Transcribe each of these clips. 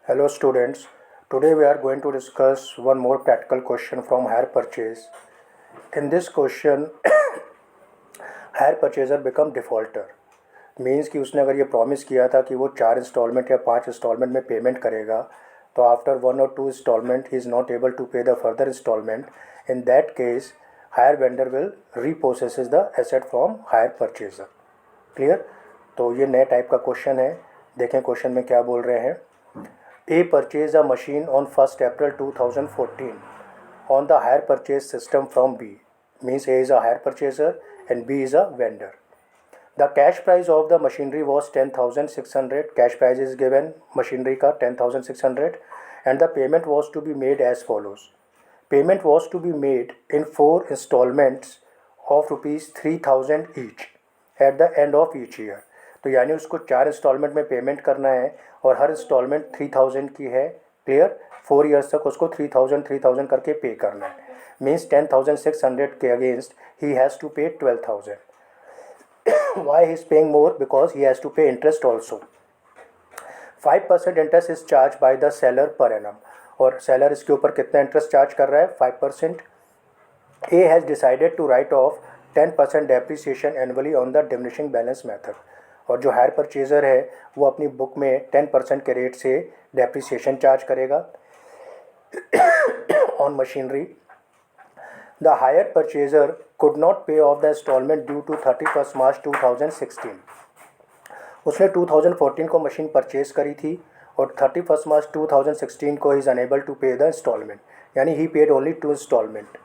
Hello students, today we are going to discuss one more practical question from hire purchase. In this question, hire purchaser become defaulter. Means कि उसने अगर ये promise किया था कि वो 4 इंस्टॉलमेंट या 5 इंस्टॉलमेंट में पेमेंट करेगा, तो after 1 or 2 instalment he is not able to pay the further instalment. In that case hire vendor will reprocess the asset from hire purchaser. Clear? तो ये नए टाइप का क्वेश्चन है. देखें क्वेश्चन में क्या बोल रहे हैं. A purchased a machine on 1st April 2014 on the hire purchase system from B. Means A is a hire purchaser and B is a vendor. The cash price of the machinery was 10,600. Cash price is given machinery का 10,600 and the payment was to be made as follows. Payment was to be made in 4 installments of rupees 3,000 each at the end of each year. तो यानी उसको 4 instalment में payment करना है और हर instalment 3,000 की है. क्लियर? 4 ईयर्स तक उसको 3,000 करके पे करना है. मीन्स 10,600 के against he has to pay 12,000. Why he is paying more? Because he has to pay interest also. 5% interest is charge by the seller per annum. और सेलर इसके ऊपर कितना इंटरेस्ट चार्ज कर रहा है? 5%. A has decided to write off 10% depreciation annually on the diminishing balance method. और जो higher purchaser है वो अपनी बुक में 10% के रेट से डेप्रिसिएशन चार्ज करेगा on machinery. The hire purchaser could not pay off the instalment due to 31 March 2016. उसने 2014 को मशीन परचेज़ करी थी और 31 मार्च 2016 को is unable to pay the instalment. यानी ही पेड ओनली 2 इंस्टॉलमेंट.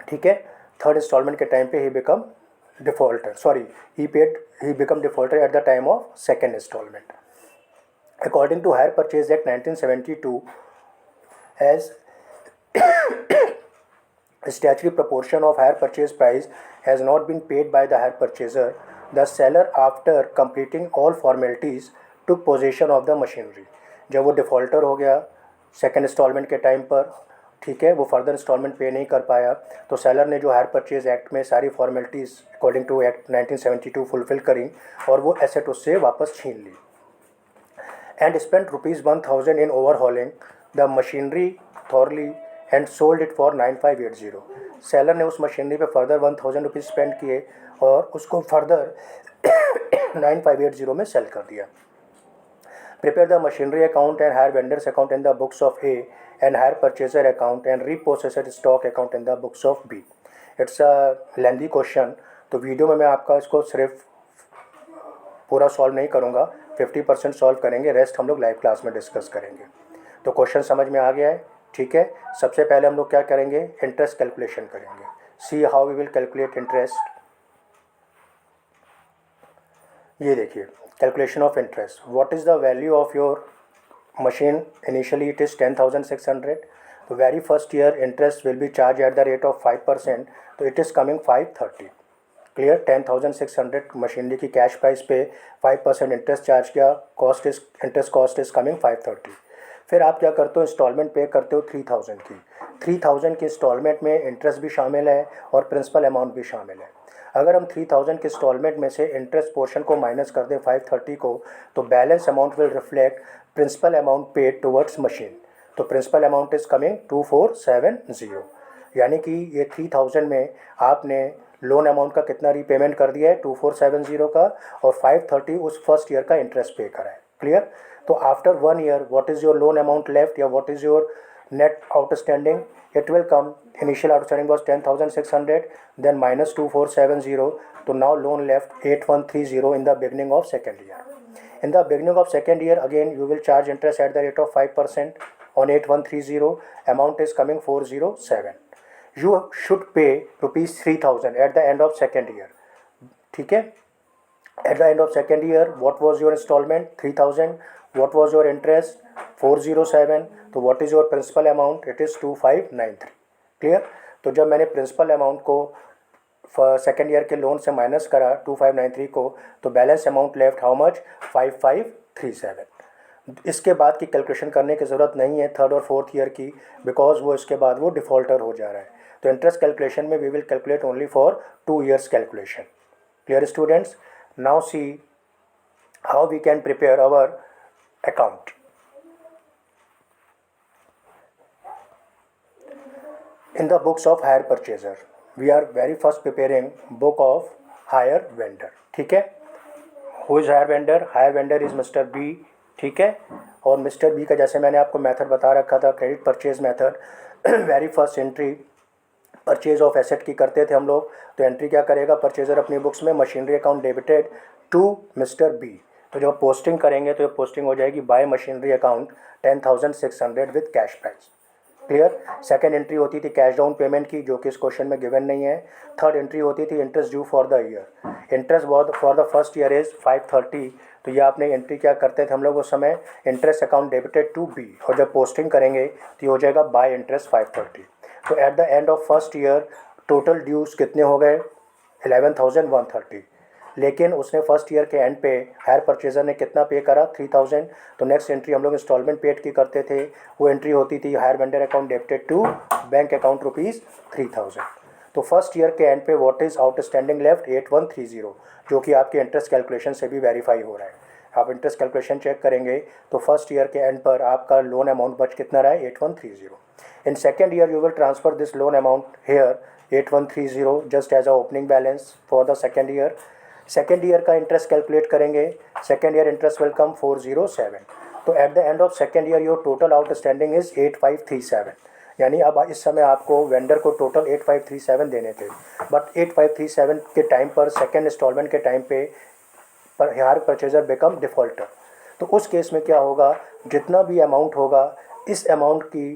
ठीक है. 3rd इंस्टॉलमेंट के टाइम पे he become defaulter. He become defaulter at the time of 2nd installment. According to Hire Purchase Act 1972, as statutory proportion of hire purchase price has not been paid by the hire purchaser, the seller after completing all formalities took possession of the machinery. जब वो defaulter हो गया 2nd installment के time पर, ठीक है, वो further instalment पे नहीं कर पाया, तो सेलर ने जो हायर परचेज एक्ट में सारी formalities according to act 1972 fulfil करी और वो एसेट उससे वापस छीन ली. And spend ₹1,000 in overhauling the machinery thoroughly and sold it for 9580. Seller ने उस मशीनरी पे फर्दर ₹1,000 स्पेंड किए और उसको फर्दर 9580 में सेल कर दिया. Prepare the machinery account and hire vendors account in the books of A and hire purchaser account and repossessor stock account in the books of B. It's a lengthy question. तो video में मैं आपका इसको सिर्फ पूरा solve नहीं करूँगा, 50% solve करेंगे, रेस्ट हम लोग लाइव क्लास में डिस्कस करेंगे. तो क्वेश्चन समझ में आ गया है? ठीक है. सबसे पहले हम लोग क्या करेंगे? इंटरेस्ट कैलकुलेशन करेंगे. See how we will calculate interest. ये देखिए, calculation of interest. What is the value of your machine? Initially it is 10,600. The very first year interest will be charged at the rate of 5%. तो it is coming 530. Clear? 10,600 machinery की cash price पे 5% interest charge किया. Interest cost is coming 530. फिर आप क्या करते हो? Instalment पे करते हो 3,000 की. 3,000 की इंस्टॉलमेंट में इंटरेस्ट भी शामिल है और प्रिंसिपल अमाउंट भी शामिल है. अगर हम 3,000 के इंस्टॉलमेंट में से इंटरेस्ट पोर्शन को माइनस कर दें 530 को, तो balance amount will reflect principal amount paid towards machine. तो प्रिंसिपल अमाउंट इज कमिंग 2470. यानी कि ये 3,000 में आपने लोन अमाउंट का कितना रीपेमेंट कर दिया है? 2470 का, और 530 उस फर्स्ट ईयर का इंटरेस्ट पे करा है. क्लियर? तो after 1 year what is your loan amount left या what is your net outstanding? It will come, initial outstanding was 10,600, then minus 2470, so now loan left 8130 in the beginning of 2nd year. In the beginning of 2nd year again you will charge interest at the rate of 5% on 8130. Amount is coming 407. You should pay ₹3,000 at the end of 2nd year. ठीक है? At the end of 2nd year what was your installment? 3,000. What was your interest? 407. तो what is your principal amount? It is 2593. Clear? तो जब मैंने principal amount को 2nd year के loan से minus करा 2593 को, तो balance amount left how much? 5537. इसके बाद की कैलकुलेशन करने की ज़रूरत नहीं है 3rd और 4th ईयर की, बिकॉज वो इसके बाद वो डिफ़ॉल्टर हो जा रहा है. तो इंटरेस्ट कैलकुलेशन में we will calculate only for 2 years calculation. Clear students? Now see how we can prepare our account. in the books of hire purchaser. We are very first preparing book of hire vendor. ठीक है, who is hire vendor? Hire vendor is Mr. B. ठीक है, और mister B का जैसे मैंने आपको method बता रखा था, credit purchase method, very first entry purchase of asset की करते थे हम लोग। तो एंट्री क्या करेगा परचेजर अपनी बुक्स में, machinery account debited to mister B. तो जब पोस्टिंग करेंगे तो ये पोस्टिंग हो जाएगी by machinery account 10,600 with cash price. Clear. Second entry होती थी कैश डाउन पेमेंट की, जो कि इस क्वेश्चन में गिवन नहीं है। थर्ड एंट्री होती थी interest due for the year. Interest for the first year is 530। तो ये आपने एंट्री क्या करते थे हम लोग उस समय, interest account debited to B, और जब पोस्टिंग करेंगे तो ये हो जाएगा बाय इंटरेस्ट 530। तो at the end of first year total dues कितने हो गए, 11,130। लेकिन उसने फर्स्ट ईयर के एंड पे हायर परचेजर ने कितना पे करा, 3,000। तो नेक्स्ट एंट्री हम लोग इंस्टॉलमेंट पेड की करते थे, वो एंट्री होती थी hire vendor account debited to bank account ₹3,000। तो फर्स्ट ईयर के एंड पे व्हाट इज आउटस्टैंडिंग लेफ्ट, 8130, जो कि आपके इंटरेस्ट कैलकुलेशन से भी वेरीफाई हो रहा है। आप इंटरेस्ट कैलकुलेशन चेक करेंगे तो फर्स्ट ईयर के एंड पर आपका लोन अमाउंट बच कितना रहा है, 8130। In second year you will transfer this loan amount here 8130 just as a opening balance for the second year. Second year का इंटरेस्ट कैलकुलेट करेंगे, second year interest will come 407। तो at the end of second year your total outstanding is 8537। यानी अब इस समय आपको vendor को total 8537 देने थे, बट 8537 के टाइम पर सेकेंड इंस्टॉलमेंट के टाइम पे हायर परचेजर बिकम डिफ़ॉल्टर। तो उस केस में क्या होगा, जितना भी अमाउंट होगा इस अमाउंट की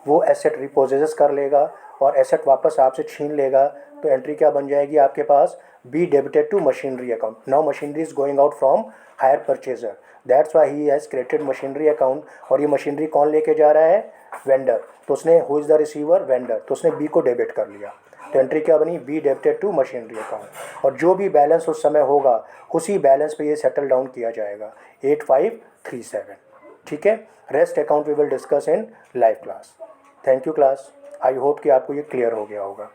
वो एसेट रिपोजेस कर लेगा और एसेट वापस आपसे छीन लेगा। तो एंट्री क्या बन जाएगी आपके पास, be debited to machinery account. Now machinery is going out from hire purchaser, that's why he has created machinery account. और ये मशीनरी कौन लेके जा रहा है, वेंडर। तो उसने who is the receiver, vendor, तो उसने बी को डेबिट कर लिया। तो एंट्री क्या बनी, B debited to machinery account. और जो भी बैलेंस उस समय होगा उसी बैलेंस पे ये सेटल डाउन किया जाएगा 8537। ठीक है, rest account we will discuss in live class. Thank you class, I hope कि आपको ये क्लियर हो गया होगा।